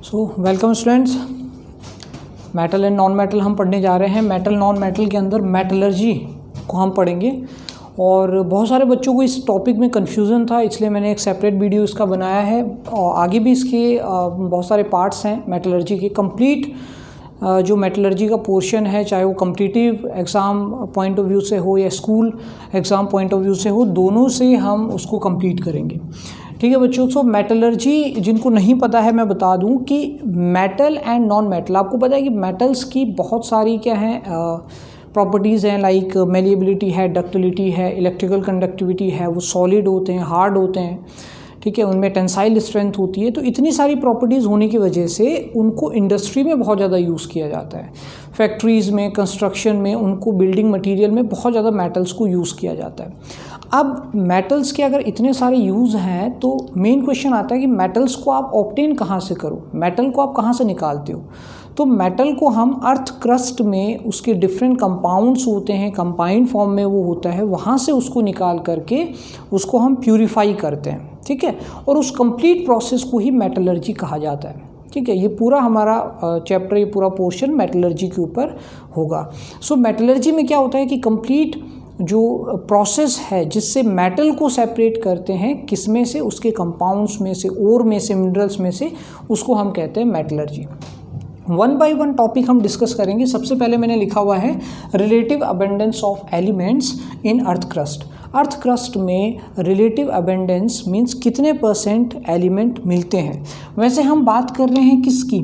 Welcome students. Metal and non metal हम पढ़ने जा रहे हैं। मेटल नॉन मेटल के अंदर मेटलर्जी को हम पढ़ेंगे और बहुत सारे बच्चों को इस टॉपिक में कन्फ्यूज़न था, इसलिए मैंने एक सेपरेट वीडियो इसका बनाया है। और आगे भी इसके बहुत सारे पार्ट्स हैं मेटलर्जी के। कंप्लीट जो मेटलर्जी का पोर्शन है, चाहे वो competitive exam point of view से हो या school exam point of view से हो, दोनों से हम उसको कंप्लीट करेंगे। ठीक है बच्चों। सो मेटलर्जी जिनको नहीं पता है मैं बता दूं कि मेटल एंड नॉन मेटल, आपको पता है कि मेटल्स की बहुत सारी क्या हैं प्रॉपर्टीज़ हैं, लाइक मेलिएबिलिटी है, डक्टिलिटी है, इलेक्ट्रिकल कंडक्टिविटी है, वो सॉलिड होते हैं, हार्ड होते हैं, ठीक है, उनमें टेंसाइल स्ट्रेंथ होती है। तो इतनी सारी प्रॉपर्टीज़ होने की वजह से उनको इंडस्ट्री में बहुत ज़्यादा यूज़ किया जाता है। फैक्ट्रीज़ में, कंस्ट्रक्शन में, उनको बिल्डिंग मटेरियल में बहुत ज़्यादा मेटल्स को यूज़ किया जाता है। अब मेटल्स के अगर इतने सारे यूज़ हैं तो मेन क्वेश्चन आता है कि मेटल्स को आप ऑब्टेन कहाँ से करो, मेटल को आप कहाँ से निकालते हो। तो मेटल को हम अर्थ क्रस्ट में उसके डिफरेंट कंपाउंड्स होते हैं, कंबाइंड फॉर्म में वो होता है, वहाँ से उसको निकाल करके उसको हम प्यूरिफाई करते हैं, ठीक है। और उस कंप्लीट प्रोसेस को ही मेटलर्जी कहा जाता है, ठीक है। ये पूरा हमारा चैप्टर, ये पूरा पोर्शन मेटलर्जी के ऊपर होगा। सो मेटलर्जी में क्या होता है कि कंप्लीट जो प्रोसेस है जिससे मेटल को सेपरेट करते हैं, किस में से, उसके कंपाउंड्स में से, ओर में से, मिनरल्स में से, उसको हम कहते हैं metallurgy. One by one topic हम डिस्कस करेंगे। सबसे पहले मैंने लिखा हुआ है relative abundance of elements in earth crust. Earth crust में रिलेटिव अबंडेंस मींस कितने परसेंट एलिमेंट मिलते हैं। वैसे हम बात कर रहे हैं किसकी,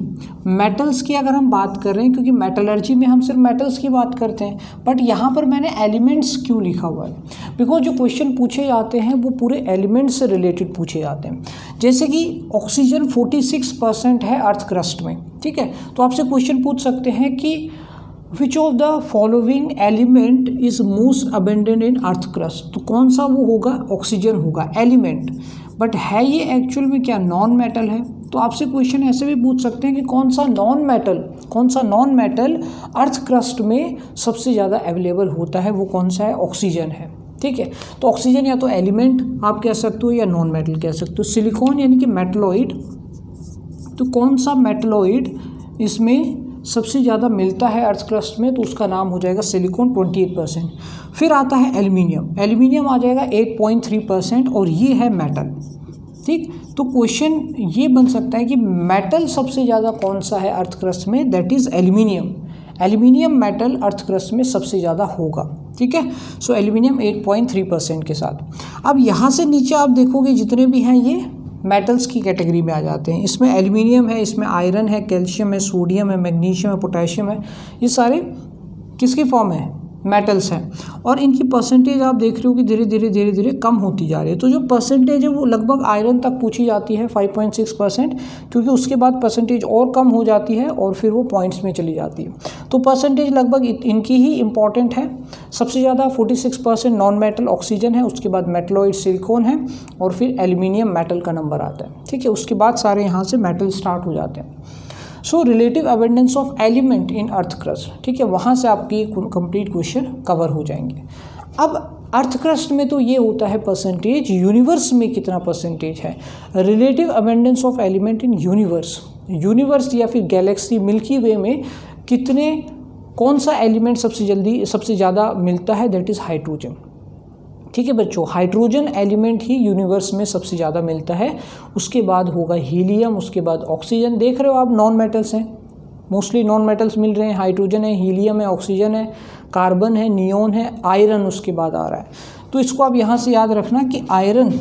मेटल्स की अगर हम बात कर रहे हैं, क्योंकि मेटलर्जी में हम सिर्फ मेटल्स की बात करते हैं। बट यहाँ पर मैंने एलिमेंट्स क्यों लिखा हुआ है, बिकॉज जो क्वेश्चन पूछे जाते हैं वो पूरे एलिमेंट्स से रिलेटेड पूछे जाते हैं। जैसे कि ऑक्सीजन 46% है अर्थ क्रस्ट में, ठीक है। तो आपसे क्वेश्चन पूछ सकते हैं कि which of the following element is most abundant in earth crust. तो कौन सा वो होगा, ऑक्सीजन होगा एलिमेंट। बट है ये एक्चुअल में क्या नॉन मेटल है। तो आपसे क्वेश्चन ऐसे भी पूछ सकते हैं कि कौन सा नॉन मेटल अर्थ क्रस्ट में सबसे ज़्यादा अवेलेबल होता है, वो कौन सा है, ऑक्सीजन है, ठीक है। तो ऑक्सीजन या तो एलिमेंट आप कह सकते हो या नॉन मेटल कह सकते हो। सिलिकॉन यानी कि मेटलॉइड, तो कौन सा मेटलॉइड इसमें सबसे ज़्यादा मिलता है अर्थ क्रस्ट में, तो उसका नाम हो जाएगा सिलिकॉन 28%। फिर आता है एल्यूमिनियम आ जाएगा 8.3% और ये है मेटल, ठीक। तो क्वेश्चन ये बन सकता है कि मेटल सबसे ज़्यादा कौन सा है अर्थ क्रस्ट में, that is aluminium metal earth crust में सबसे ज़्यादा होगा, ठीक है। सो एल्यूमिनियम 8.3% के साथ। अब यहाँ से नीचे आप देखोगे जितने भी हैं ये मेटल्स की कैटेगरी में आ जाते हैं। इसमें एल्यूमिनियम है, इसमें आयरन है, कैल्शियम है, सोडियम है, मैग्नीशियम है, पोटेशियम है। ये सारे किसकी फॉर्म है, मेटल्स हैं। और इनकी परसेंटेज आप देख रहे हो कि धीरे धीरे कम होती जा रही है। तो जो परसेंटेज है वो लगभग आयरन तक पूछी जाती है 5.6%, क्योंकि उसके बाद परसेंटेज और कम हो जाती है और फिर वो पॉइंट्स में चली जाती है। तो परसेंटेज लगभग इनकी ही इंपॉर्टेंट है। सबसे ज़्यादा 46% नॉन मेटल ऑक्सीजन है, उसके बाद मेटलॉइड सिलिकॉन है और फिर एल्यूमिनियम मेटल का नंबर आता है, ठीक है। उसके बाद सारे यहाँ से मेटल स्टार्ट हो जाते हैं। So relative abundance of element in earth crust, ठीक है, वहाँ से आपकी कंप्लीट क्वेश्चन कवर हो जाएंगे। अब अर्थ क्रस्ट में तो ये होता है परसेंटेज, यूनिवर्स में कितना परसेंटेज है। Relative abundance of element in universe या फिर गैलेक्सी मिल्की वे में कितने, कौन सा एलिमेंट सबसे ज़्यादा मिलता है, दैट इज़ हाइड्रोजन, ठीक है बच्चों। हाइड्रोजन एलिमेंट ही यूनिवर्स में सबसे ज़्यादा मिलता है। उसके बाद होगा हीलियम, उसके बाद ऑक्सीजन। देख रहे हो आप नॉन मेटल्स हैं, मोस्टली नॉन मेटल्स मिल रहे हैं। हाइड्रोजन है, हीलियम है, ऑक्सीजन है, कार्बन है, नियोन है, आयरन उसके बाद आ रहा है। तो इसको आप यहाँ से याद रखना कि आयरन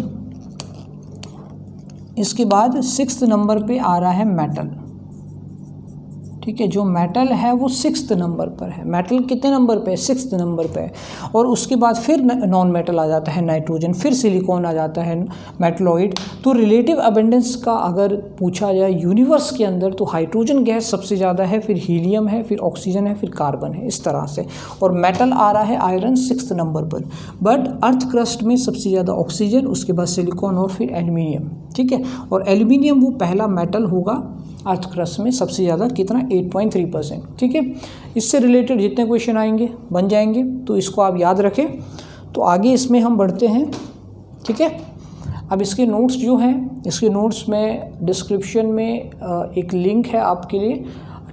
इसके बाद 6th नंबर पे आ रहा है मेटल, ठीक है। जो मेटल है वो 6th नंबर पर है। मेटल कितने नंबर पे है, 6th नंबर पे है। और उसके बाद फिर नॉन मेटल आ जाता है नाइट्रोजन, फिर सिलिकॉन आ जाता है मेटलॉइड। तो रिलेटिव अबंडेंस का अगर पूछा जाए यूनिवर्स के अंदर तो हाइड्रोजन गैस सबसे ज़्यादा है, फिर हीलियम है, फिर ऑक्सीजन है, फिर कार्बन है, इस तरह से। और मेटल आ रहा है आयरन 6th नंबर पर। बट अर्थ क्रस्ट में सबसे ज़्यादा ऑक्सीजन, उसके बाद सिलिकॉन और फिर एल्यूमिनियम, ठीक है। और एल्यूमिनियम वो पहला मेटल होगा अर्थ क्रस्ट में सबसे ज़्यादा, कितना, 8.3%, ठीक है। इससे रिलेटेड जितने क्वेश्चन आएंगे बन जाएंगे, तो इसको आप याद रखें। तो आगे इसमें हम बढ़ते हैं, ठीक है। अब इसके नोट्स जो हैं, इसके नोट्स में डिस्क्रिप्शन में एक लिंक है आपके लिए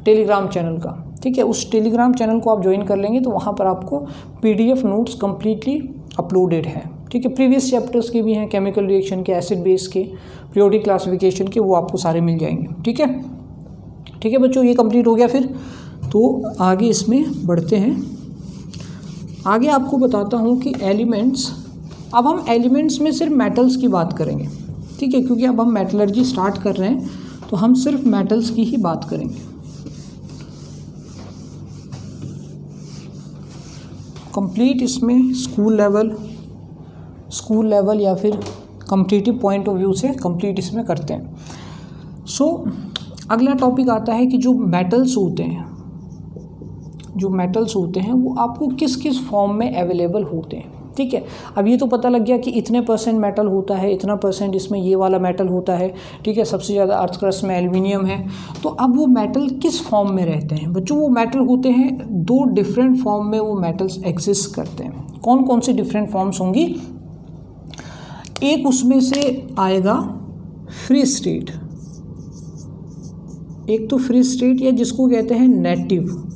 टेलीग्राम चैनल का, ठीक है। उस टेलीग्राम चैनल को आप ज्वाइन कर लेंगे तो वहाँ पर आपको PDF नोट्स कम्प्लीटली अपलोडेड हैं, ठीक है। प्रीवियस चैप्टर्स के भी हैं, केमिकल रिएक्शन के, एसिड बेस के, पीरियोडिक क्लासिफिकेशन के, वो आपको सारे मिल जाएंगे, ठीक है। ठीक है बच्चों, ये कंप्लीट हो गया। फिर तो आगे इसमें बढ़ते हैं। आगे आपको बताता हूँ कि एलिमेंट्स, अब हम एलिमेंट्स में सिर्फ मेटल्स की बात करेंगे, ठीक है, क्योंकि अब हम मेटलर्जी स्टार्ट कर रहे हैं तो हम सिर्फ मेटल्स की ही बात करेंगे। कंप्लीट इसमें स्कूल लेवल या फिर कॉम्पिटिटिव पॉइंट ऑफ व्यू से कंप्लीट इसमें करते हैं। सो अगला टॉपिक आता है कि जो मेटल्स होते हैं वो आपको किस किस फॉर्म में अवेलेबल होते हैं, ठीक है। अब ये तो पता लग गया कि इतने % मेटल होता है, इतना % इसमें ये वाला मेटल होता है, ठीक है। सबसे ज़्यादा अर्थ क्रस्ट में एल्युमिनियम है। तो अब वो मेटल किस फॉर्म में रहते हैं बच्चों? वो मेटल होते हैं 2 डिफरेंट फॉर्म में वो मेटल्स एग्जिस्ट करते हैं। कौन कौन सी डिफरेंट फॉर्म्स होंगी? एक उसमें से आएगा फ्री स्टेट, एक तो फ्री स्टेट या जिसको कहते हैं नेटिव,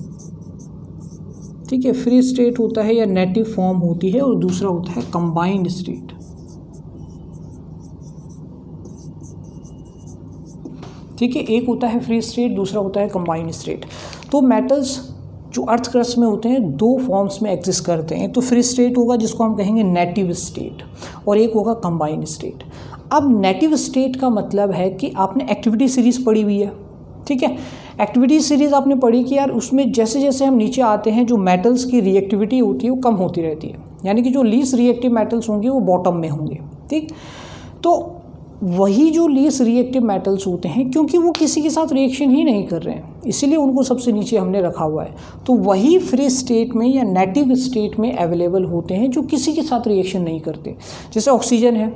ठीक है। फ्री स्टेट होता है या नेटिव फॉर्म होती है, और दूसरा होता है कंबाइंड स्टेट, ठीक है। एक होता है फ्री स्टेट, दूसरा होता है कंबाइंड स्टेट। तो मेटल्स जो अर्थ क्रस्ट में होते हैं 2 फॉर्म्स में एग्जिस्ट करते हैं। तो फ्री स्टेट होगा जिसको हम कहेंगे नेटिव स्टेट, और एक होगा कंबाइंड स्टेट। अब नेटिव स्टेट का मतलब है कि आपने एक्टिविटी सीरीज पढ़ी हुई है, ठीक है। एक्टिविटी सीरीज आपने पढ़ी कि यार उसमें जैसे जैसे हम नीचे आते हैं जो मेटल्स की रिएक्टिविटी होती है वो कम होती रहती है, यानी कि जो लीस्ट रिएक्टिव मेटल्स होंगे वो बॉटम में होंगे, ठीक। तो वही जो लीस्ट रिएक्टिव मेटल्स होते हैं, क्योंकि वो किसी के साथ रिएक्शन ही नहीं कर रहे हैं, इसीलिए उनको सबसे नीचे हमने रखा हुआ है। तो वही फ्री स्टेट में या नेटिव स्टेट में अवेलेबल होते हैं जो किसी के साथ रिएक्शन नहीं करते। जैसे ऑक्सीजन है,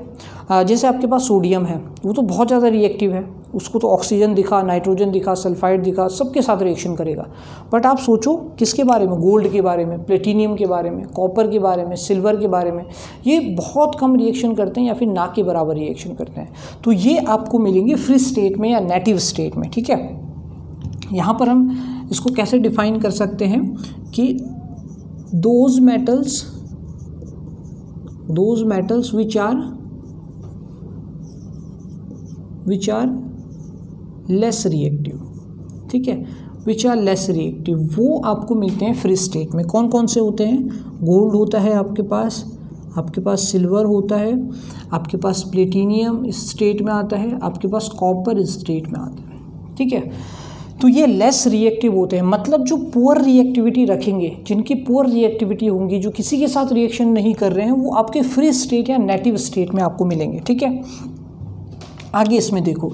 जैसे आपके पास सोडियम है, वो तो बहुत ज़्यादा रिएक्टिव है, उसको तो ऑक्सीजन दिखा, नाइट्रोजन दिखा, सल्फाइड दिखा, सबके साथ रिएक्शन करेगा। बट आप सोचो किसके बारे में? गोल्ड के बारे में, प्लेटिनियम के बारे में, कॉपर के बारे में, सिल्वर के बारे में, ये बहुत कम रिएक्शन करते हैं या फिर ना के बराबर रिएक्शन करते हैं। तो ये आपको मिलेंगे फ्री स्टेट में या नेटिव स्टेट में, ठीक है। यहाँ पर हम इसको कैसे डिफाइन कर सकते हैं कि those metals which are less reactive, ठीक है, विच आर लेस रिएक्टिव, वो आपको मिलते हैं फ्री स्टेट में। कौन कौन से होते हैं? गोल्ड होता है आपके पास सिल्वर होता है, आपके पास प्लेटिनियम इस स्टेट में आता है, आपके पास कॉपर इस स्टेट में आता है, ठीक है। तो ये लेस रिएक्टिव होते हैं, मतलब जो पुअर रिएक्टिविटी रखेंगे, जिनकी पुअर रिएक्टिविटी होंगी, जो किसी के साथ रिएक्शन नहीं कर रहे हैं, वो आपके फ्री स्टेट या नेटिव स्टेट में आपको मिलेंगे, ठीक है। आगे इसमें देखो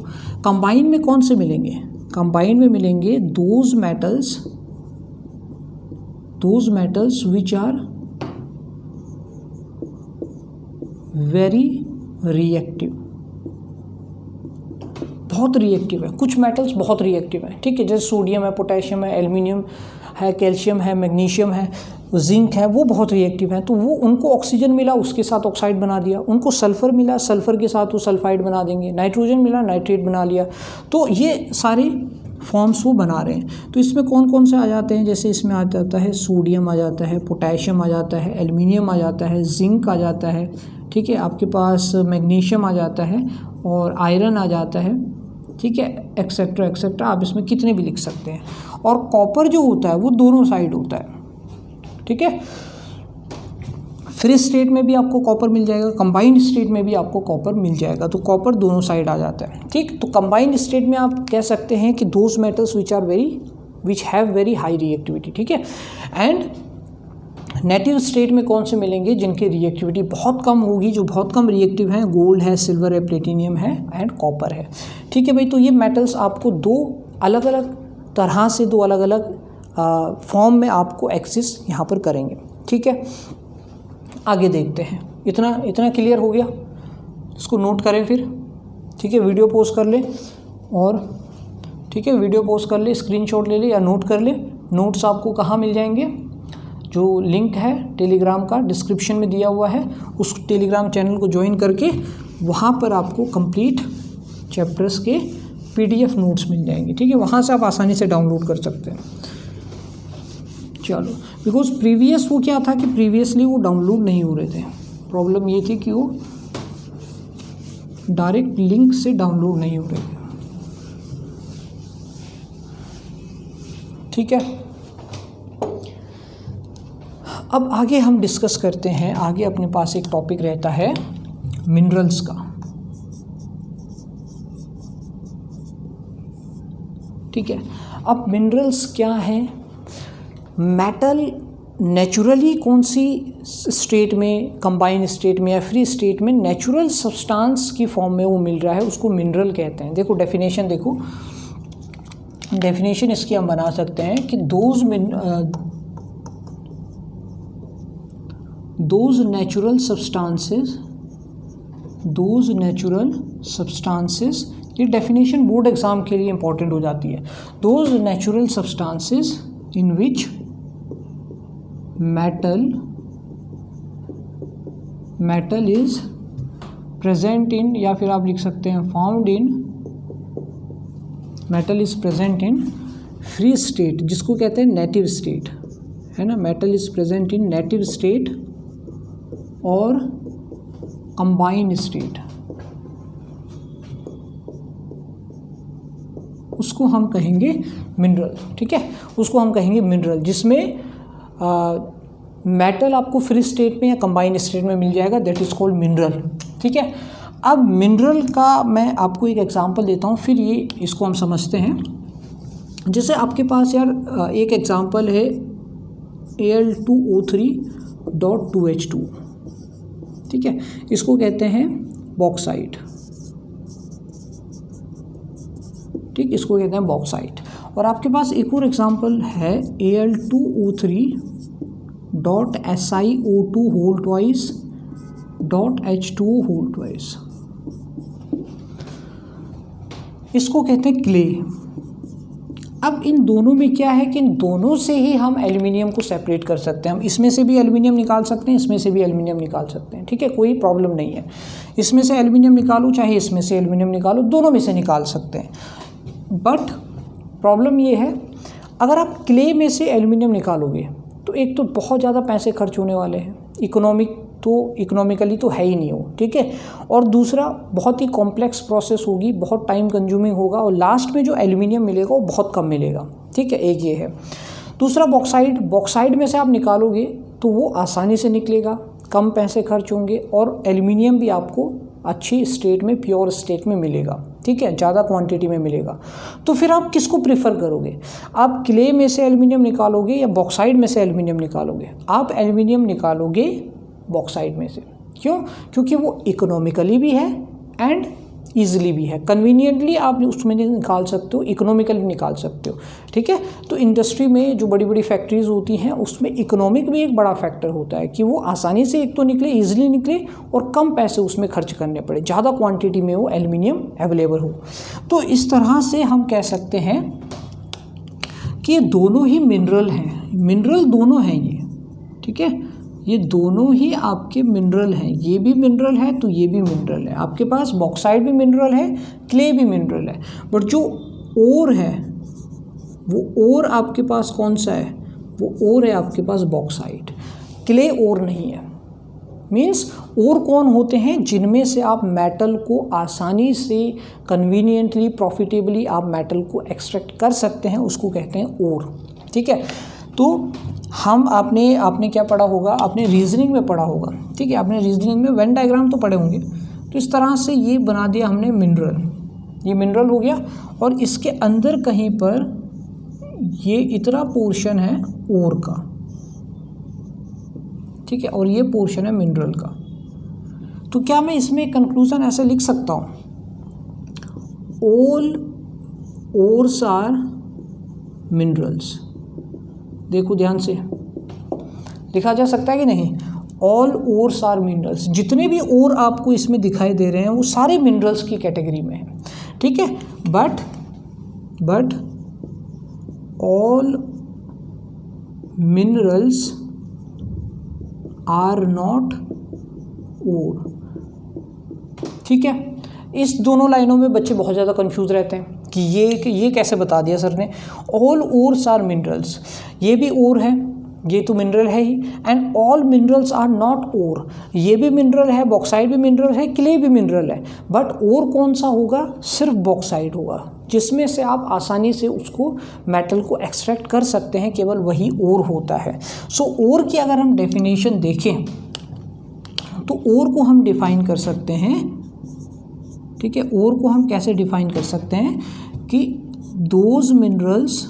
कंबाइन में कौन से मिलेंगे? कंबाइन में मिलेंगे those metals which are very reactive, बहुत रिएक्टिव है। कुछ मेटल्स बहुत रिएक्टिव है, ठीक है, जैसे सोडियम है, पोटेशियम है, एल्युमिनियम है, कैल्शियम है, मैग्नीशियम है, जिंक है, वो बहुत रिएक्टिव है। तो वो उनको ऑक्सीजन मिला, उसके साथ ऑक्साइड बना दिया, उनको सल्फ़र मिला, सल्फ़र के साथ वो सल्फाइड बना देंगे, नाइट्रोजन मिला, नाइट्रेट बना लिया। तो ये सारे फॉर्म्स वो बना रहे हैं। तो इसमें कौन कौन से आ जाते हैं? जैसे इसमें आ जाता है सोडियम आ जाता है, पोटेशियम आ जाता है, एल्युमिनियम आ जाता है, जिंक आ जाता है, ठीक है, आपके पास मैग्नीशियम आ जाता है और आयरन आ जाता है, ठीक है, एक्सेट्रा एक्सेट्रा, आप इसमें कितने भी लिख सकते हैं। और कॉपर जो होता है वो दोनों साइड होता है, ठीक है। फ्री स्टेट में भी आपको कॉपर मिल जाएगा, कंबाइंड स्टेट में भी आपको कॉपर मिल जाएगा। तो कॉपर दोनों साइड आ जाता है, ठीक। तो कंबाइंड स्टेट में आप कह सकते हैं कि those metals which have very high reactivity, ठीक है। एंड नेटिव स्टेट में कौन से मिलेंगे? जिनकी रिएक्टिविटी बहुत कम होगी, जो बहुत कम रिएक्टिव हैं, गोल्ड है, सिल्वर है, प्लेटिनियम है एंड कॉपर है, ठीक है भाई। तो ये मेटल्स आपको 2 अलग अलग तरह से, 2 अलग अलग फॉर्म में आपको एग्जिस्ट यहाँ पर करेंगे, ठीक है। आगे देखते हैं। इतना क्लियर हो गया? इसको नोट करें फिर, ठीक है, वीडियो पॉज कर ले और ठीक है, वीडियो पॉज कर ले, स्क्रीनशॉट ले ले या नोट कर ले। नोट्स आपको कहाँ मिल जाएंगे? जो लिंक है टेलीग्राम का डिस्क्रिप्शन में दिया हुआ है, उस टेलीग्राम चैनल को ज्वाइन करके वहाँ पर आपको कंप्लीट चैप्टर्स के PDF नोट्स मिल जाएंगे, ठीक है। वहाँ से आप आसानी से डाउनलोड कर सकते हैं। चलो, बिकॉज प्रीवियस वो क्या था कि प्रीवियसली वो डाउनलोड नहीं हो रहे थे। प्रॉब्लम ये थी कि वो डायरेक्ट लिंक से डाउनलोड नहीं हो रहे थे, ठीक है। अब आगे हम डिस्कस करते हैं। आगे अपने पास एक टॉपिक रहता है मिनरल्स का, ठीक है। अब मिनरल्स क्या है? मेटल नेचुरली कौन सी स्टेट में, कंबाइन स्टेट में या फ्री स्टेट में नेचुरल सब्सटेंस की फॉर्म में वो मिल रहा है, उसको मिनरल कहते हैं। देखो डेफिनेशन, देखो डेफिनेशन इसकी हम बना सकते हैं कि दोज नेचुरल सब्सटेंसेस, ये डेफिनेशन बोर्ड एग्जाम के लिए इंपॉर्टेंट हो जाती है। Those natural substances in which metal is present in, या फिर आप लिख सकते हैं found in, metal is present in free state, जिसको कहते हैं नेटिव स्टेट, है ना। Metal is present in native state और कंबाइंड स्टेट, उसको हम कहेंगे मिनरल, ठीक है। उसको हम कहेंगे मिनरल, जिसमें मेटल आपको फ्री स्टेट में या कंबाइंड स्टेट में मिल जाएगा, दैट इज कॉल्ड मिनरल, ठीक है। अब मिनरल का मैं आपको एक एग्जांपल देता हूँ, फिर ये इसको हम समझते हैं। जैसे आपके पास यार एक एग्जांपल है Al2O3.2H2, ठीक है। इसको कहते हैं बॉक्साइट, ठीक, इसको कहते हैं बॉक्साइट। और आपके पास एक और एग्जांपल है Al2O3.SiO2(H2O)2, इसको कहते हैं क्ले। अब इन दोनों में क्या है कि इन दोनों से ही हम एल्युमिनियम को सेपरेट कर सकते हैं। हम इसमें से भी एल्युमिनियम निकाल सकते हैं, इसमें से भी एल्युमिनियम निकाल सकते हैं, ठीक है, कोई प्रॉब्लम नहीं है। इसमें से एल्युमिनियम निकालो चाहे इसमें से एल्युमिनियम निकालो, दोनों में से निकाल सकते हैं। बट प्रॉब्लम ये है, अगर आप क्ले में से एल्युमिनियम निकालोगे तो एक तो बहुत ज़्यादा पैसे खर्च होने वाले हैं, इकोनॉमिकली तो है ही नहीं हो, ठीक है। और दूसरा बहुत ही कॉम्प्लेक्स प्रोसेस होगी, बहुत टाइम कंज्यूमिंग होगा, और लास्ट में जो एल्युमिनियम मिलेगा वो बहुत कम मिलेगा, ठीक है। एक ये है। दूसरा बॉक्साइट में से आप निकालोगे तो वो आसानी से निकलेगा, कम पैसे खर्च होंगे, और एल्युमिनियम भी आपको अच्छी स्टेट में, प्योर स्टेट में मिलेगा, ठीक है, ज़्यादा क्वांटिटी में मिलेगा। तो फिर आप किसको प्रेफर करोगे? आप क्ले में से एल्युमिनियम निकालोगे या बॉक्साइट में से एल्युमिनियम निकालोगे? आप एल्युमिनियम निकालोगे बॉक्साइट में से। क्यों? क्योंकि वो इकोनॉमिकली भी है एंड ईजिली भी है, कन्वीनियंटली आप उसमें निकाल सकते हो, इकोनॉमिकली निकाल सकते हो, ठीक है। तो इंडस्ट्री में जो बड़ी बड़ी फैक्ट्रीज होती हैं उसमें इकोनॉमिक भी एक बड़ा फैक्टर होता है कि वो आसानी से एक तो निकले, ईजिली निकले, और कम पैसे उसमें खर्च करने पड़े, ज़्यादा क्वांटिटी में वो एल्युमिनियम अवेलेबल हो। तो इस तरह से हम कह सकते हैं कि ये दोनों ही मिनरल हैं, मिनरल दोनों हैं ये, ठीक है। ये दोनों ही आपके मिनरल हैं, ये भी मिनरल है तो ये भी मिनरल है। आपके पास बॉक्साइट भी मिनरल है, क्ले भी मिनरल है, बट जो ओर है वो ओर आपके पास कौन सा है? वो ओर है आपके पास बॉक्साइट, क्ले ओर नहीं है। मीन्स ओर कौन होते हैं? जिनमें से आप मेटल को आसानी से, कन्वीनियंटली, प्रॉफिटेबली आप मेटल को एक्सट्रैक्ट कर सकते हैं, उसको कहते हैं ओर, ठीक है। तो हम आपने क्या पढ़ा होगा? आपने रीजनिंग में पढ़ा होगा, ठीक है। आपने रीजनिंग में वेन डायग्राम तो पढ़े होंगे। तो इस तरह से ये बना दिया हमने मिनरल, ये मिनरल हो गया, और इसके अंदर कहीं पर ये इतना पोर्शन है ओर का, ठीक है, और ये पोर्शन है मिनरल का। तो क्या मैं इसमें कंक्लूजन ऐसे लिख सकता हूँ? All ores are minerals. देखो ध्यान से, लिखा जा सकता है कि नहीं? All ores are minerals. जितने भी ओर आपको इसमें दिखाई दे रहे हैं वो सारे मिनरल्स की कैटेगरी में हैं, ठीक है। But all minerals are not ore. ठीक है। इस दोनों लाइनों में बच्चे बहुत ज़्यादा कंफ्यूज रहते हैं कि ये कैसे बता दिया सर ने। ऑल ओर्स आर मिनरल्स, ये भी ओर है, ये तो मिनरल है ही। And all minerals are not ore, ये भी मिनरल है, बॉक्साइड भी मिनरल है, क्ले भी मिनरल है। बट ओर कौन सा होगा? सिर्फ बॉक्साइड होगा, जिसमें से आप आसानी से उसको मेटल को एक्सट्रैक्ट कर सकते हैं, केवल वही ओर होता है। सो ओर की अगर हम डेफिनेशन देखें तो ओर को हम डिफाइन कर सकते हैं, ठीक है। ओर को हम कैसे डिफाइन कर सकते हैं कि those minerals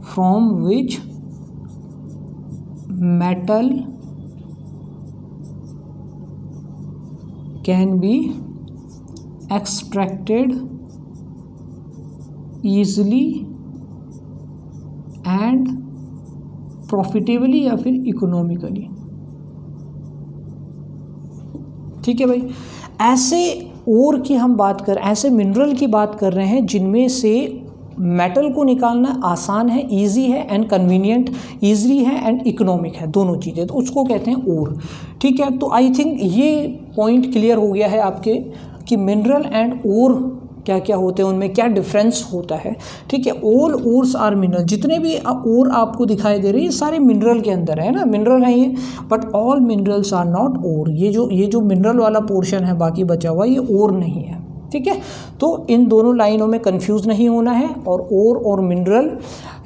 from which metal can be extracted easily and profitably या फिर इकोनॉमिकली, ठीक है भाई। ऐसे ओर की हम बात कर, ऐसे मिनरल की बात कर रहे हैं जिनमें से मेटल को निकालना आसान है, इजी है एंड कन्वीनियंट, इजी है एंड इकोनॉमिक है, दोनों चीज़ें, तो उसको कहते हैं ओर, ठीक है। तो आई थिंक ये पॉइंट क्लियर हो गया है आपके कि मिनरल एंड ओर क्या क्या होते हैं, उनमें क्या डिफरेंस होता है, ठीक है। ऑल ओर्स आर मिनरल, जितने भी ओर आपको दिखाई दे रहे हैं ये सारे मिनरल के अंदर है ना, मिनरल है ये। But all minerals are not ore, ये जो मिनरल वाला पोर्शन है बाकी बचा हुआ, ये ओर नहीं है, ठीक है। तो इन दोनों लाइनों में कंफ्यूज नहीं होना है। और ओर और मिनरल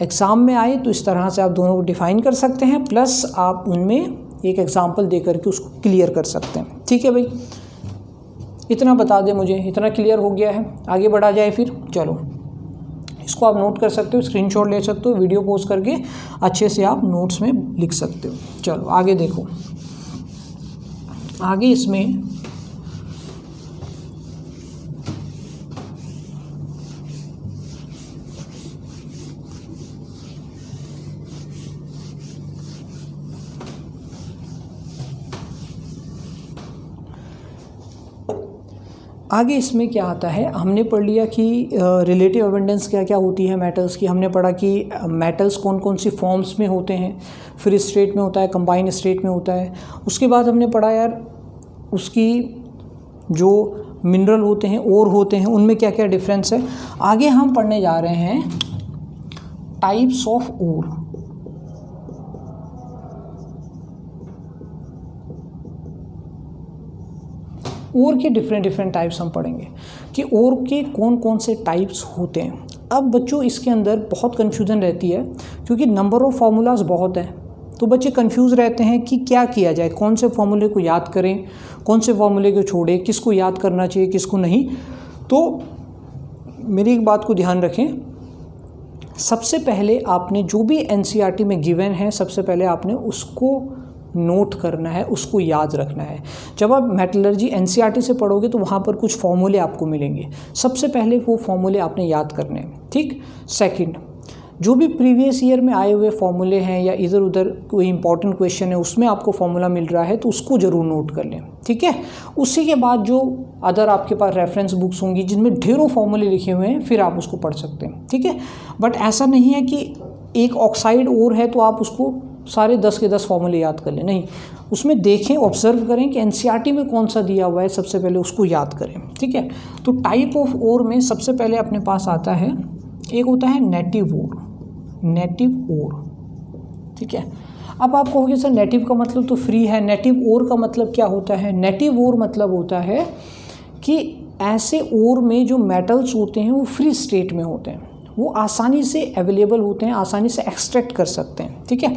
एग्ज़ाम में आए तो इस तरह से आप दोनों को डिफाइन कर सकते हैं, प्लस आप उनमें एक एग्जाम्पल दे करके उसको क्लियर कर सकते हैं, ठीक है भाई। इतना बता दें मुझे, इतना क्लियर हो गया है, आगे बढ़ा जाए फिर। चलो इसको आप नोट कर सकते हो, स्क्रीनशॉट ले सकते हो, वीडियो पॉज करके अच्छे से आप नोट्स में लिख सकते हो। चलो आगे देखो, आगे इसमें क्या आता है, हमने पढ़ लिया कि रिलेटिव अबंडेंस क्या क्या होती है मेटल्स की। हमने पढ़ा कि मेटल्स कौन कौन सी फॉर्म्स में होते हैं, फ्री स्टेट में होता है, कंबाइन स्टेट में होता है। उसके बाद हमने पढ़ा यार उसकी जो मिनरल होते हैं, ओर होते हैं, उनमें क्या क्या डिफरेंस है। आगे हम पढ़ने जा रहे हैं टाइप्स ऑफ ओर। ओर के डिफरेंट टाइप्स हम पढ़ेंगे कि ओर के कौन कौन से टाइप्स होते हैं। अब बच्चों इसके अंदर बहुत कन्फ्यूज़न रहती है क्योंकि नंबर ऑफ़ फार्मूलाज बहुत हैं, तो बच्चे कंफ्यूज रहते हैं कि क्या किया जाए, कौन से फार्मूले को याद करें, कौन से फार्मूले को छोड़ें, किसको याद करना चाहिए, किसको नहीं। तो मेरी एक बात को ध्यान रखें, सबसे पहले आपने जो भी एनसीईआरटी में गिवन है, सबसे पहले आपने उसको नोट करना है, उसको याद रखना है। जब आप मेटलर्जी एनसीईआरटी से पढ़ोगे तो वहाँ पर कुछ फॉर्मूले आपको मिलेंगे, सबसे पहले वो फॉर्मूले आपने याद करने हैं, ठीक। सेकंड, जो भी प्रीवियस ईयर में आए हुए फॉर्मूले हैं या इधर उधर कोई इंपॉर्टेंट क्वेश्चन है उसमें आपको फॉर्मूला मिल रहा है तो उसको ज़रूर नोट कर लें, ठीक है। उसी के बाद जो अदर आपके पास रेफरेंस बुक्स होंगी जिनमें ढेरों फॉर्मूले लिखे हुए हैं, फिर आप उसको पढ़ सकते हैं, ठीक है। बट ऐसा नहीं है कि एक ऑक्साइड ओर है तो आप उसको सारे 10 के 10 फॉर्मूले याद कर लें, नहीं। उसमें देखें, ऑब्जर्व करें कि एनसीईआरटी में कौन सा दिया हुआ है, सबसे पहले उसको याद करें, ठीक है। तो टाइप ऑफ ओर में सबसे पहले अपने पास आता है, एक होता है नेटिव ओर, ठीक है। अब आप कहोगे सर नेटिव का मतलब तो फ्री है, नेटिव ओर का मतलब क्या होता है? नेटिव ओर मतलब होता है कि ऐसे ओर में जो मेटल्स होते हैं वो फ्री स्टेट में होते हैं, वो आसानी से अवेलेबल होते हैं, आसानी से एक्सट्रैक्ट कर सकते हैं, ठीक है।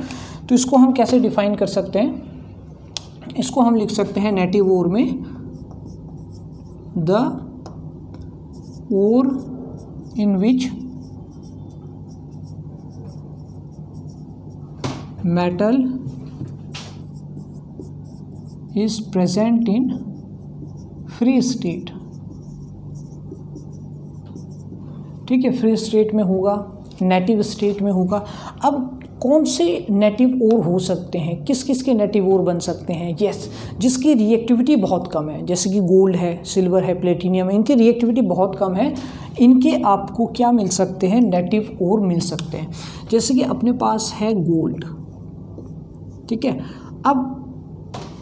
तो इसको हम कैसे डिफाइन कर सकते हैं? इसको हम लिख सकते हैं नेटिव ओर में the ore in which metal is present in free state, ठीक है। फ्री स्टेट में होगा, नेटिव स्टेट में होगा। अब कौन से नेटिव ओर हो सकते हैं, किस किस के नेटिव ओर बन सकते हैं? यस, जिसकी रिएक्टिविटी बहुत कम है, जैसे कि गोल्ड है, सिल्वर है, प्लेटिनियम है, इनकी रिएक्टिविटी बहुत कम है, इनके आपको क्या मिल सकते हैं? नेटिव ओर मिल सकते हैं। जैसे कि अपने पास है गोल्ड, ठीक है। अब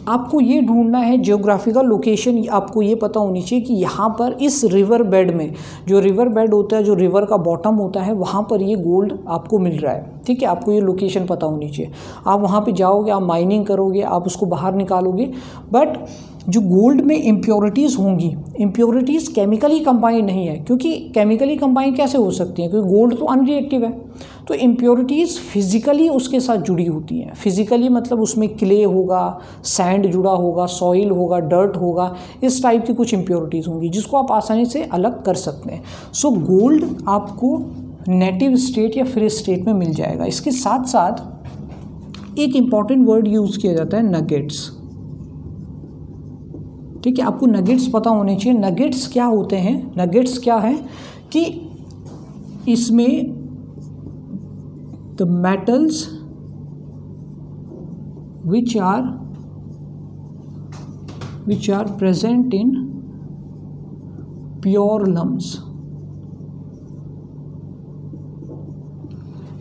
आपको ये ढूंढना है जियोग्राफिकल लोकेशन, आपको ये पता होनी चाहिए कि यहाँ पर इस रिवर बेड में, जो रिवर बेड होता है, जो रिवर का बॉटम होता है, वहाँ पर ये गोल्ड आपको मिल रहा है। ठीक है, आपको ये लोकेशन पता होनी चाहिए। आप वहाँ पे जाओगे, आप माइनिंग करोगे, आप उसको बाहर निकालोगे, बट जो गोल्ड में इम्प्योरिटीज़ होंगी, इम्प्योरिटीज़ केमिकली कंबाइंड नहीं है, क्योंकि केमिकली कंबाइंड कैसे हो सकती हैं, क्योंकि गोल्ड तो अनरिएक्टिव है। तो इम्प्योरिटीज़ फिज़िकली उसके साथ जुड़ी होती हैं। फिज़िकली मतलब उसमें क्ले होगा, सैंड जुड़ा होगा, सॉइल होगा, डर्ट होगा, इस टाइप की कुछ इम्प्योरिटीज़ होंगी जिसको आप आसानी से अलग कर सकते हैं। सो गोल्ड आपको नेटिव स्टेट या फ्री स्टेट में मिल जाएगा। इसके साथ साथ एक इम्पॉर्टेंट वर्ड यूज़ किया जाता है, नगेट्स। ठीक है, आपको नगेट्स पता होने चाहिए। नगेट्स क्या होते हैं? नगेट्स क्या है कि इसमें the metals which are present in pure lumps.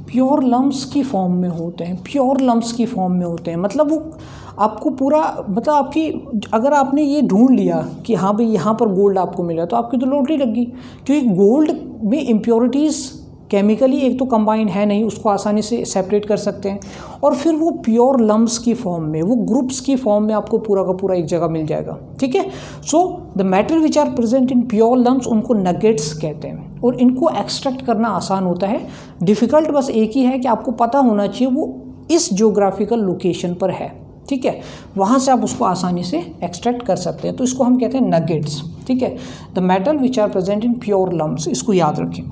Pure lumps की फॉर्म में होते हैं, प्योर लम्प्स की फॉर्म में होते हैं। मतलब वो आपको पूरा, मतलब आपकी, अगर आपने ये ढूंढ लिया कि हाँ भाई यहाँ पर गोल्ड आपको मिला, तो आपकी तो लॉटरी लग गई, क्योंकि गोल्ड में इम्प्योरिटीज़ केमिकली एक तो कंबाइन है नहीं, उसको आसानी से सेपरेट कर सकते हैं, और फिर वो प्योर लम्प्स की फॉर्म में, वो ग्रुप्स की फॉर्म में आपको पूरा का पूरा एक जगह मिल जाएगा। ठीक है, so the metal which are present in pure lumps, उनको नगेट्स कहते हैं, और इनको एक्सट्रैक्ट करना आसान होता है। डिफ़िकल्ट बस एक ही है कि आपको पता होना चाहिए वो इस जियोग्राफिकल लोकेशन पर है। ठीक है, वहाँ से आप उसको आसानी से एक्सट्रैक्ट कर सकते हैं, तो इसको हम कहते हैं नगेट्स। ठीक है, the metal which are present in pure lumps, इसको याद रखें।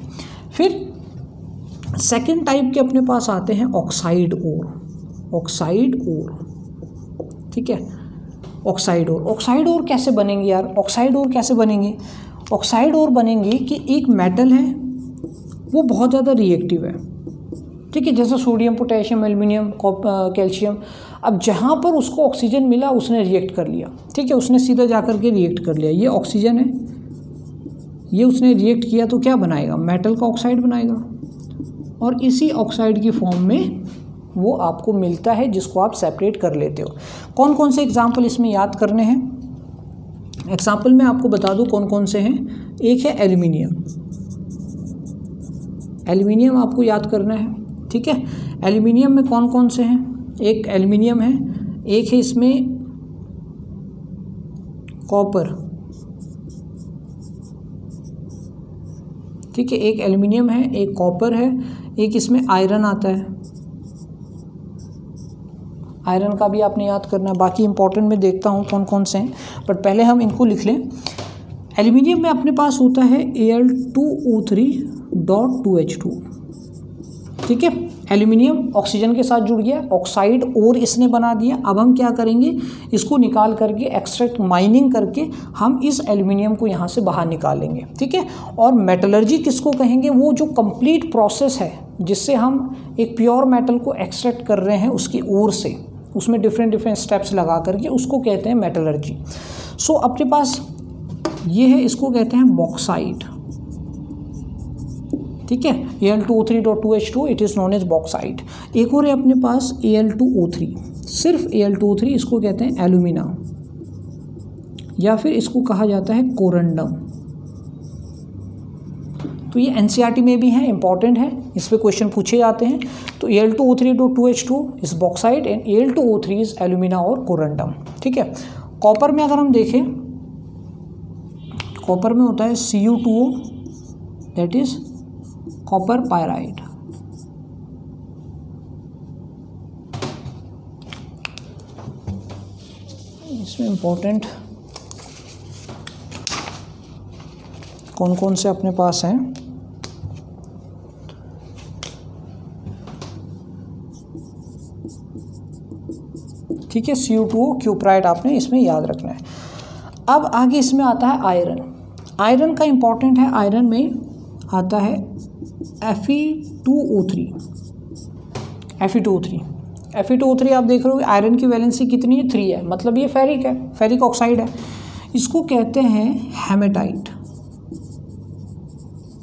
फिर सेकेंड टाइप के अपने पास आते हैं ऑक्साइड ओर। ऑक्साइड ओर, ठीक है, ऑक्साइड ओर। ऑक्साइड ओर कैसे बनेंगे यार? ऑक्साइड ओर कैसे बनेंगे? ऑक्साइड ओर बनेंगे कि एक मेटल है वो बहुत ज़्यादा रिएक्टिव है। ठीक है, जैसे सोडियम, पोटेशियम, एल्युमिनियम, कैल्शियम। अब जहाँ पर उसको ऑक्सीजन मिला उसने रिएक्ट कर लिया। ठीक है, उसने सीधा जा कर के रिएक्ट कर लिया। ये ऑक्सीजन है, ये उसने रिएक्ट किया तो क्या बनाएगा? मेटल का ऑक्साइड बनाएगा, और इसी ऑक्साइड की फॉर्म में वो आपको मिलता है, जिसको आप सेपरेट कर लेते हो। कौन कौन से एग्जाम्पल इसमें याद करने हैं? एग्जाम्पल मैं आपको बता दूं कौन कौन से हैं। एक है एल्युमिनियम। एल्युमिनियम आपको याद करना है। ठीक है, एल्युमिनियम में कौन कौन से हैं? एक एल्युमिनियम है, एक है इसमें कॉपर। ठीक है, एक एल्युमिनियम है, एक कॉपर है, एक इसमें आयरन आता है। आयरन का भी आपने याद करना है। बाकी इंपॉर्टेंट मैं देखता हूँ कौन कौन से हैं, बट पहले हम इनको लिख लें। एल्युमिनियम में अपने पास होता है Al2O3.2H2। ठीक है, एल्युमिनियम ऑक्सीजन के साथ जुड़ गया, ऑक्साइड और इसने बना दिया। अब हम क्या करेंगे? इसको निकाल करके एक्सट्रैक्ट, माइनिंग करके हम इस एल्युमिनियम को यहाँ से बाहर निकालेंगे। ठीक है, और मेटलर्जी किसको कहेंगे? वो जो कंप्लीट प्रोसेस है जिससे हम एक प्योर मेटल को एक्सट्रैक्ट कर रहे हैं उसकी ओर से, उसमें डिफरेंट स्टेप्स लगा करके, उसको कहते हैं मेटलर्जी। सो अपने पास ये है, इसको कहते हैं बॉक्साइट। ठीक है, Al2O3.2H2, it is known as bauxite. एक और है अपने पास Al2O3, सिर्फ Al2O3, इसको कहते हैं एल्यूमिना, या फिर इसको कहा जाता है कोरंडम। तो ये एनसीईआरटी में भी है, इंपॉर्टेंट है, इस पे क्वेश्चन पूछे जाते हैं। तो Al2O3.2H2 is bauxite and Al2O3 is alumina और कोरंडम। ठीक है, कॉपर में अगर हम देखें, कॉपर में होता है Cu2O, that is copper pyrite. इसमें इंपॉर्टेंट कौन कौन से अपने पास हैं? ठीक है, Cu2O, क्यूप्राइड आपने इसमें याद रखना है। अब आगे इसमें आता है आयरन। आयरन का इंपॉर्टेंट है, आयरन में आता है Fe2O3। Fe2O3, Fe2O3 आप देख रहे हो आयरन की वैलेंसी कितनी है? 3 है, मतलब ये फेरिक है, फेरिक ऑक्साइड है। इसको कहते हैं हेमेटाइट।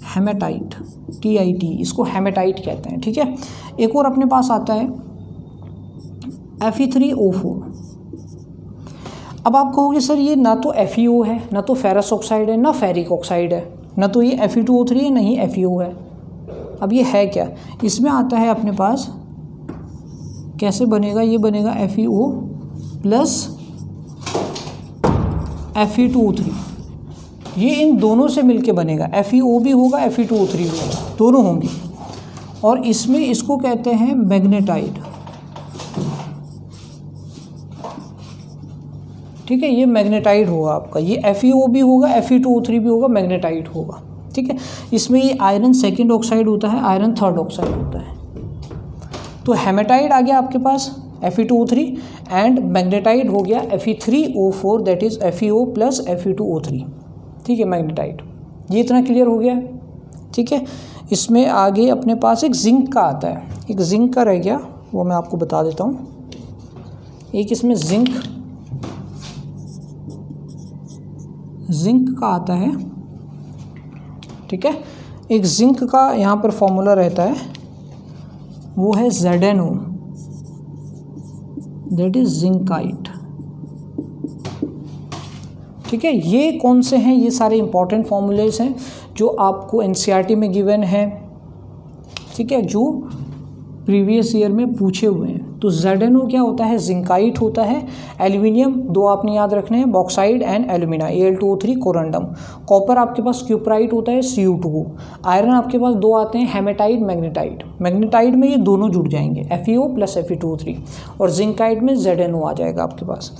हेमेटाइट, TIT, इसको हेमेटाइट कहते हैं। ठीक है, एक और अपने पास आता है Fe3O4। अब आप कहोगे सर ये ना तो FeO है, ना तो फेरस ऑक्साइड है, ना फेरिक ऑक्साइड है, ना तो ये Fe2O3 है, ना ही FeO है। अब ये है क्या? इसमें आता है अपने पास, कैसे बनेगा? ये बनेगा FeO प्लस Fe2O3, ये इन दोनों से मिलके बनेगा। FeO भी होगा, Fe2O3 भी होगा, दोनों होंगे। और इसमें इसको कहते हैं मैग्नेटाइड। ठीक है, ये मैग्नेटाइड होगा आपका, ये FeO भी होगा, Fe2O3 भी होगा, मैग्नेटाइड होगा। ठीक है, इसमें ये आयरन सेकेंड ऑक्साइड होता है, आयरन थर्ड ऑक्साइड होता है। तो हेमेटाइड आ गया आपके पास Fe2O3 एंड मैग्नेटाइड हो गया Fe3O4 that is FeO plus Fe2O3। ठीक है, मैग्नेटाइड। ये इतना क्लियर हो गया। ठीक है, इसमें आगे अपने पास एक जिंक का आता है, एक जिंक का रह गया, वो मैं आपको बता देता हूँ। एक इसमें जिंक का आता है। ठीक है, एक जिंक का यहाँ पर फॉर्मूला रहता है, वो है ZnO दैट इज जिंकाइट। ठीक है, ये कौन से हैं? ये सारे इंपॉर्टेंट फॉर्मूलेज हैं जो आपको NCERT में गिवन है। ठीक है, जो प्रीवियस ईयर में पूछे हुए हैं। तो ZnO क्या होता है? जिंकाइट होता है। एल्यूमिनियम दो आपने याद रखने हैं, bauxite and alumina, Al2O3 corundum. Copper आपके पास क्यूपराइट होता है, Cu2। आयरन आपके पास दो आते हैं, हेमेटाइड, मैग्नेटाइड। मैग्नेटाइड में ये दोनों जुड़ जाएंगे, FeO प्लस Fe2O3, और जिंकाइट में ZnO आ जाएगा आपके पास।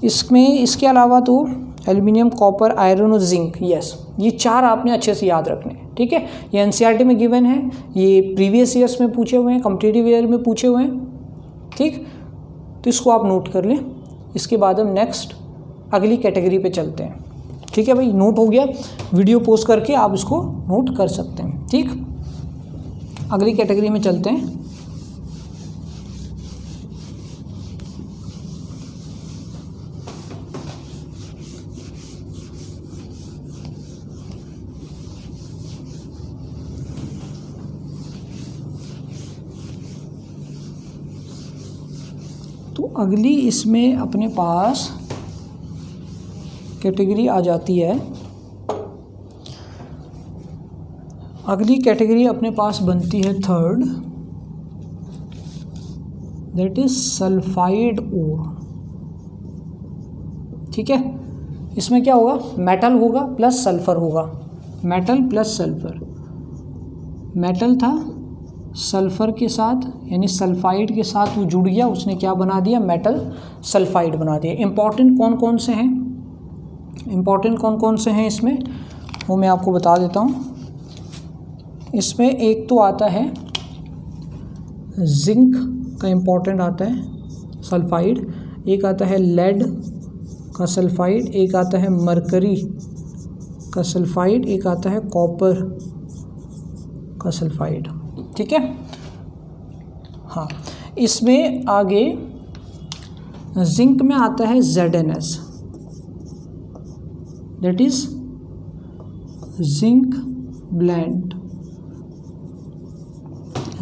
इसमें इसके अलावा तो एल्यूमिनियम, कॉपर, आयरन और जिंक, यस, ये चार आपने अच्छे से याद रखने हैं। ठीक है, ये NCERT में गिवन है, ये प्रीवियस ईयर्स में पूछे हुए हैं, कॉम्पिटिटिव ईयर में पूछे हुए हैं। ठीक, तो इसको आप नोट कर लें। इसके बाद हम नेक्स्ट अगली कैटेगरी पे चलते हैं। ठीक है भाई, नोट हो गया, वीडियो पोस्ट करके आप इसको नोट कर सकते हैं। ठीक, अगली कैटेगरी में चलते हैं। तो अगली इसमें अपने पास कैटेगरी आ जाती है, अगली कैटेगरी अपने पास बनती है third, that is sulphide ore. ठीक है, इसमें क्या होगा? मेटल होगा प्लस सल्फर होगा, मेटल प्लस सल्फर। मेटल था सल्फर के साथ, यानी सल्फाइड के साथ वो जुड़ गया, उसने क्या बना दिया? मेटल सल्फाइड बना दिया। इंपॉर्टेंट कौन कौन से हैं? इंपॉर्टेंट कौन कौन से हैं इसमें, वो मैं आपको बता देता हूँ। इसमें एक तो आता है जिंक का, इंपॉर्टेंट आता है सल्फाइड, एक आता है लेड का सल्फाइड, एक आता है मरकरी का सल्फाइड, एक आता है कॉपर का सल्फाइड। ठीक है, हाँ, इसमें आगे जिंक में आता है ZnS that is zinc blende.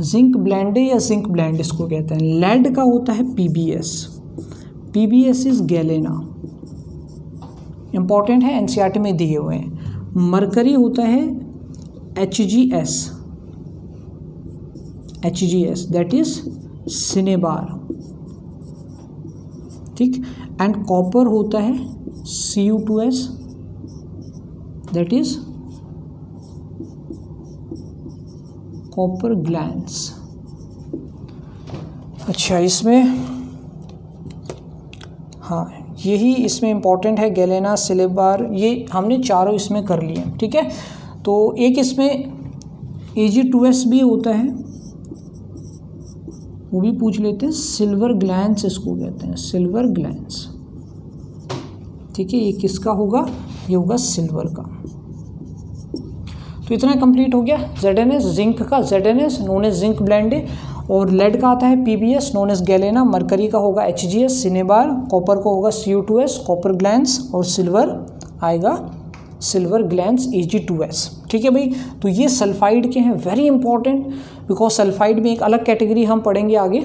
Zinc blende या जिंक ब्लेंड इसको कहते हैं। लेड का होता है PbS इज गैलेना, इंपॉर्टेंट है, NCERT में दिए हुए हैं। मरकरी होता है HgS दैट इज सिनेबार। ठीक, एंड कॉपर होता है Cu2S that is copper glans. अच्छा, इसमें हाँ, यही इसमें इंपॉर्टेंट है, गैलेना, सिलेबार, ये हमने चारों इसमें कर लिए। ठीक है, तो एक इसमें Ag2S भी होता है, वो भी पूछ लेते हैं, सिल्वर ग्लैंस इसको कहते हैं, सिल्वर ग्लैंस। ठीक है, ये किसका होगा? ये होगा सिल्वर का। तो इतना कंप्लीट हो गया। ZnS जिंक का, ZnS known as zinc blende, और लेड का आता है PbS known as galena, mercury का होगा HgS सिनेबार, कॉपर को होगा Cu2S कॉपर ग्लैंस, और सिल्वर आएगा सिल्वर ग्लैंस Ag2S। ठीक है भाई, तो ये सल्फाइड के हैं, वेरी इंपॉर्टेंट, बिकॉज सल्फाइड में एक अलग कैटेगरी हम पढ़ेंगे आगे।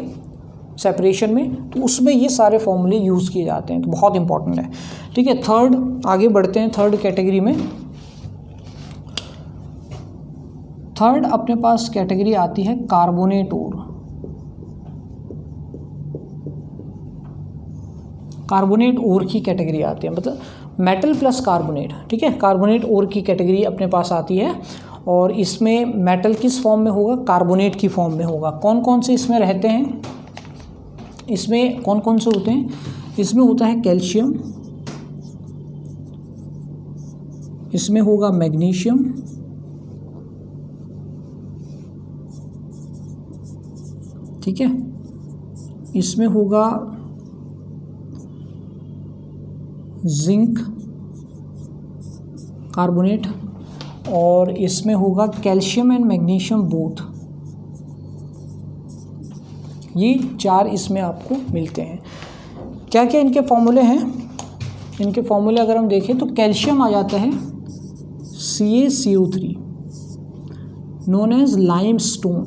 सेपरेशन में, तो उसमें ये सारे फॉर्मूले यूज़ किए जाते हैं, तो बहुत इंपॉर्टेंट है। ठीक है, थर्ड आगे बढ़ते हैं थर्ड कैटेगरी में। थर्ड अपने पास कैटेगरी आती है कार्बोनेट ओर। कार्बोनेट ओर की कैटेगरी आती है, मतलब मेटल प्लस कार्बोनेट। ठीक है, कार्बोनेट ओर की कैटेगरी अपने पास आती है, और इसमें मेटल किस फॉर्म में होगा, कार्बोनेट की फॉर्म में होगा। कौन कौन से इसमें रहते हैं, इसमें कौन कौन से होते हैं, इसमें होता है कैल्शियम, इसमें होगा मैग्नीशियम, ठीक है, इसमें होगा जिंक कार्बोनेट, और इसमें होगा कैल्शियम एंड मैग्नीशियम बोथ। ये चार इसमें आपको मिलते हैं। क्या क्या इनके फॉर्मूले हैं, इनके फॉर्मूले अगर हम देखें तो कैल्शियम आ जाता है CaCO3 नोन एज लाइमस्टोन।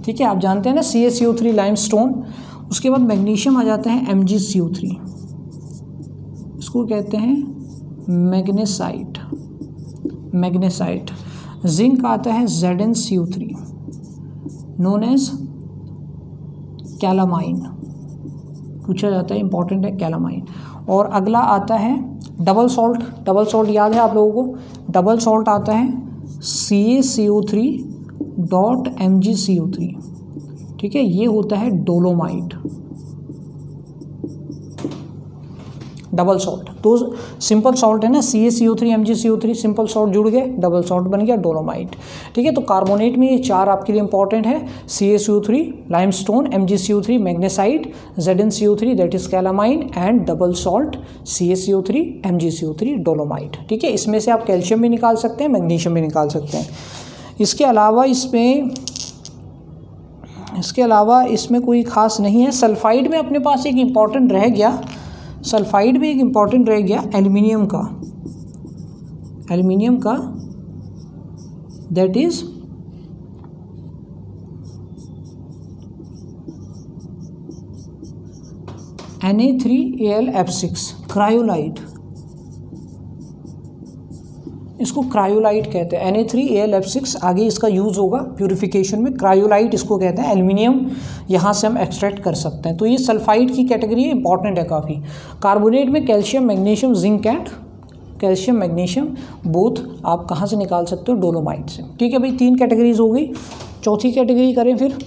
ठीक है, आप जानते हैं ना CaCO3 लाइमस्टोन। उसके बाद मैग्नीशियम आ जाता है MgCO3, इसको कहते हैं मैग्नेसाइट, मैग्नेसाइट। जिंक आता है ZnCO3 नोन एज कैलामाइन, पूछा जाता है, इंपॉर्टेंट है कैलामाइन। और अगला आता है डबल सॉल्ट। डबल सॉल्ट याद है आप लोगों को, डबल सॉल्ट आता है CaCO3.MgCO3। ठीक है, ये होता है डोलोमाइट, डबल सॉल्ट। तो सिंपल सॉल्ट है ना, CaCO3 MgCO3, सिंपल सॉल्ट जुड़ गए, डबल सॉल्ट बन गया डोलोमाइट। ठीक है, तो कार्बोनेट में ये चार आपके लिए इंपॉर्टेंट है, CaCO3 limestone, MgCO3 magnesite, ZnCO3 that is calamine, and double salt CaCO3 MgCO3 dolomite. ठीक है, इसमें से आप कैल्शियम भी निकाल सकते हैं, मैग्नीशियम भी निकाल सकते हैं। इसके अलावा इसमें कोई खास नहीं है। सल्फाइड में अपने पास एक इम्पॉर्टेंट रह गया, सल्फाइड में एक इम्पॉर्टेंट रह गया एल्युमिनियम का, एल्युमिनियम का दैट इज Na3Al(F6) क्रायोलाइट, इसको क्रायोलाइट कहते हैं। Na3Al(F6) आगे इसका यूज़ होगा प्यूरिफिकेशन में, क्रायोलाइट इसको कहते हैं। एल्युमिनियम यहाँ से हम एक्सट्रैक्ट कर सकते हैं। तो ये सल्फाइड की कैटेगरी इंपॉर्टेंट है काफ़ी। कार्बोनेट में calcium magnesium zinc and calcium magnesium both आप कहाँ से निकाल सकते हो, डोलोमाइट से। ठीक है भाई, तीन कैटेगरीज हो गई। चौथी कैटेगरी करें फिर,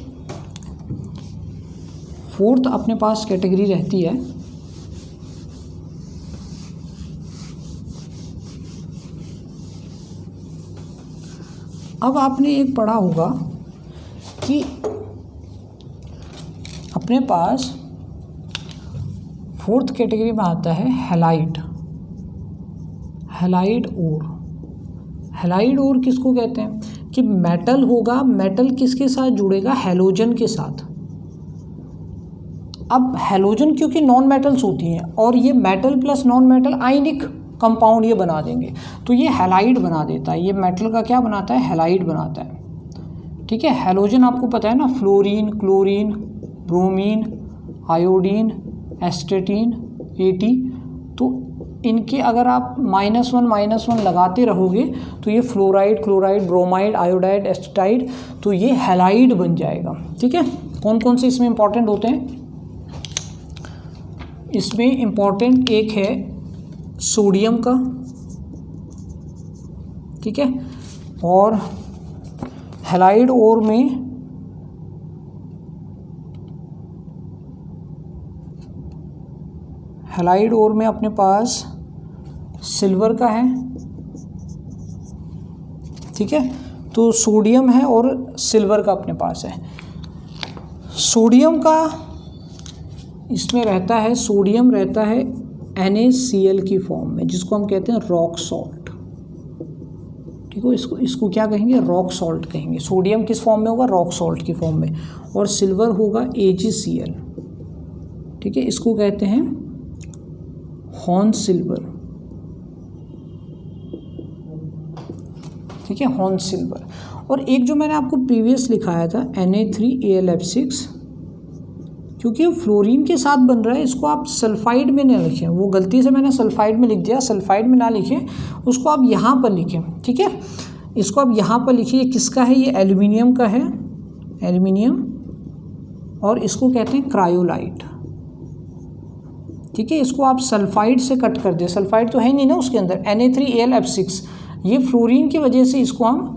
फोर्थ अपने पास कैटेगरी रहती है अब आपने एक पढ़ा होगा कि अपने पास फोर्थ कैटेगरी में आता है हैलाइड, हैलाइड ओर। हैलाइड ओर किसको कहते हैं कि मेटल होगा, मेटल किसके साथ जुड़ेगा, हैलोजन के साथ। अब हैलोजन क्योंकि नॉन मेटल्स होती हैं और ये metal plus non metal ionic compound ये बना देंगे, तो ये हैलाइड बना देता है। ये मेटल का क्या बनाता है, हैलाइड बनाता है। ठीक है, हैलोजन आपको पता है ना, fluorine, chlorine, bromine, iodine, एस्टेटीन, eighty. तो इनके अगर आप -1 लगाते रहोगे तो ये फ्लोराइड, क्लोराइड, ब्रोमाइड, आयोडाइड, एस्टेटाइड, तो ये हैलाइड बन जाएगा। ठीक है, कौन कौन से इसमें इंपॉर्टेंट होते हैं, इसमें इंपॉर्टेंट एक है सोडियम का, ठीक है, और हैलाइड ओर में अपने पास सिल्वर का है। ठीक है, तो सोडियम है और सिल्वर का अपने पास है। सोडियम का इसमें रहता है, सोडियम रहता है NaCl की फॉर्म में, जिसको हम कहते हैं रॉक सॉल्ट। ठीक है, इसको क्या कहेंगे, रॉक सॉल्ट कहेंगे। सोडियम किस फॉर्म में होगा, रॉक सॉल्ट की फॉर्म में, और सिल्वर होगा AgCl। ठीक है, इसको कहते हैं हॉर्न सिल्वर। ठीक है, हॉर्न सिल्वर। और एक जो मैंने आपको प्रीवियस लिखाया था Na3Al F6, क्योंकि फ्लोरीन के साथ बन रहा है, इसको आप सल्फाइड में ना लिखें, वो गलती से मैंने सल्फाइड में लिख दिया, सल्फाइड में ना लिखें, उसको आप यहाँ पर लिखें, ठीक है, इसको आप यहाँ पर लिखिए। किसका है ये? एल्यूमिनियम का है, एल्यूमिनियम, और इसको कहते हैं क्रायोलाइट, ठीक है। इसको आप सल्फाइड से कट कर दें, सल्फाइड तो है नहीं ना उसके अंदर, Na3Al F6, ये फ्लोरीन की वजह से इसको हम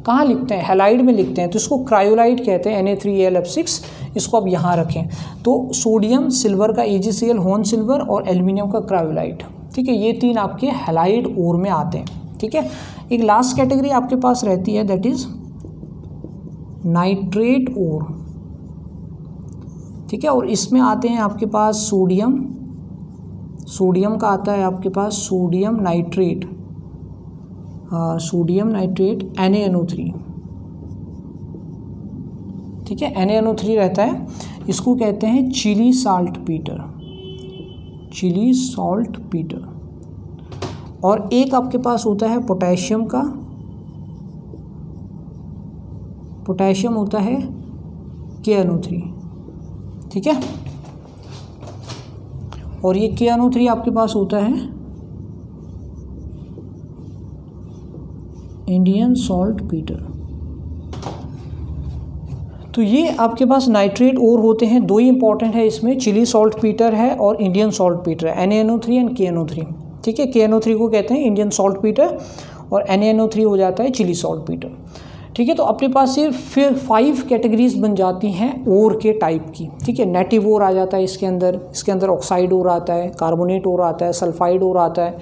कहाँ लिखते हैं? हैलाइड में लिखते हैं, तो इसको क्रायोलाइट कहते हैं, Na3Al F6, इसको आप यहाँ रखें। तो सोडियम सिल्वर का AgCl हॉर्न सिल्वर और एल्यूमिनियम का क्रायोलाइट, ठीक है, ये तीन आपके हैलाइड ओर में आते हैं, ठीक है। एक लास्ट कैटेगरी आपके पास रहती है, दैट इज नाइट्रेट ओर, ठीक है, और इसमें आते हैं आपके पास सोडियम, सोडियम का आता है आपके पास sodium nitrate, sodium nitrate NaNO3, ठीक है, NaNO3 रहता है, इसको कहते हैं Chile saltpetre, Chile saltpetre. और एक आपके पास होता है पोटेशियम का, पोटेशियम होता है KNO3, ठीक है, और ये KNO3 आपके पास होता है इंडियन सॉल्ट पीटर। तो ये आपके पास नाइट्रेट ओर होते हैं, दो ही इंपॉर्टेंट है इसमें, चिली सॉल्ट पीटर है और इंडियन सॉल्ट पीटर है, NaNO3 एंड KNO3, ठीक है। KNO3 को कहते हैं इंडियन सॉल्ट पीटर और NaNO3 हो जाता है चिली सॉल्ट पीटर, ठीक है। तो अपने पास ये फिर 5 कैटेगरीज बन जाती हैं ओर के टाइप की, ठीक है। नेटिव ओर आ जाता है इसके अंदर ऑक्साइड ओर आता है, कार्बोनेट ओर आता है, सल्फाइड ओर आता है,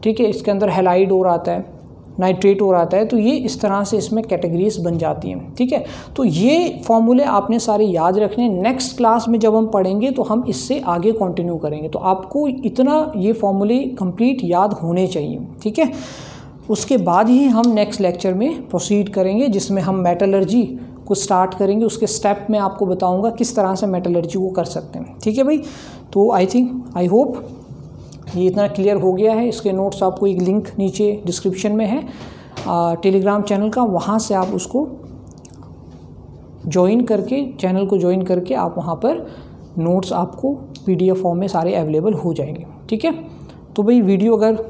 ठीक है, इसके अंदर हैलाइड ओर आता है, नाइट्रेट ओर आता है। तो ये इस तरह से इसमें कैटेगरीज बन जाती हैं, ठीक है। तो ये फॉर्मूले आपने सारे याद रखने, नेक्स्ट क्लास में जब हम पढ़ेंगे तो हम इससे आगे कंटिन्यू करेंगे। तो आपको इतना ये फॉर्मूले कंप्लीट याद होने चाहिए, ठीक है। उसके बाद ही हम नेक्स्ट लेक्चर में प्रोसीड करेंगे, जिसमें हम मेटलर्जी को स्टार्ट करेंगे। उसके स्टेप में आपको बताऊंगा किस तरह से मेटलर्जी को कर सकते हैं, ठीक है भाई। तो आई होप ये इतना क्लियर हो गया है। इसके नोट्स आपको एक लिंक नीचे डिस्क्रिप्शन में है टेलीग्राम चैनल का, वहाँ से आप उसको ज्वाइन करके, चैनल को ज्वाइन करके आप वहाँ पर नोट्स आपको PDF फॉर्म में सारे अवेलेबल हो जाएंगे, ठीक है। तो भाई वीडियो अगर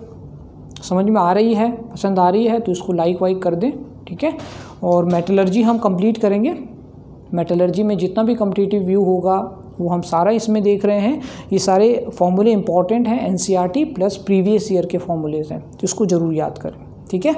समझ में आ रही है, पसंद आ रही है, तो इसको लाइक वाइक कर दें, ठीक है। और मेटलर्जी हम कंप्लीट करेंगे, मेटलर्जी में जितना भी कॉम्पिटिटिव व्यू होगा वो हम सारा इसमें देख रहे हैं। ये सारे फॉर्मूले इंपॉर्टेंट हैं, NCERT प्लस प्रीवियस ईयर के फॉर्मूलेज हैं, तो इसको ज़रूर याद करें, ठीक है।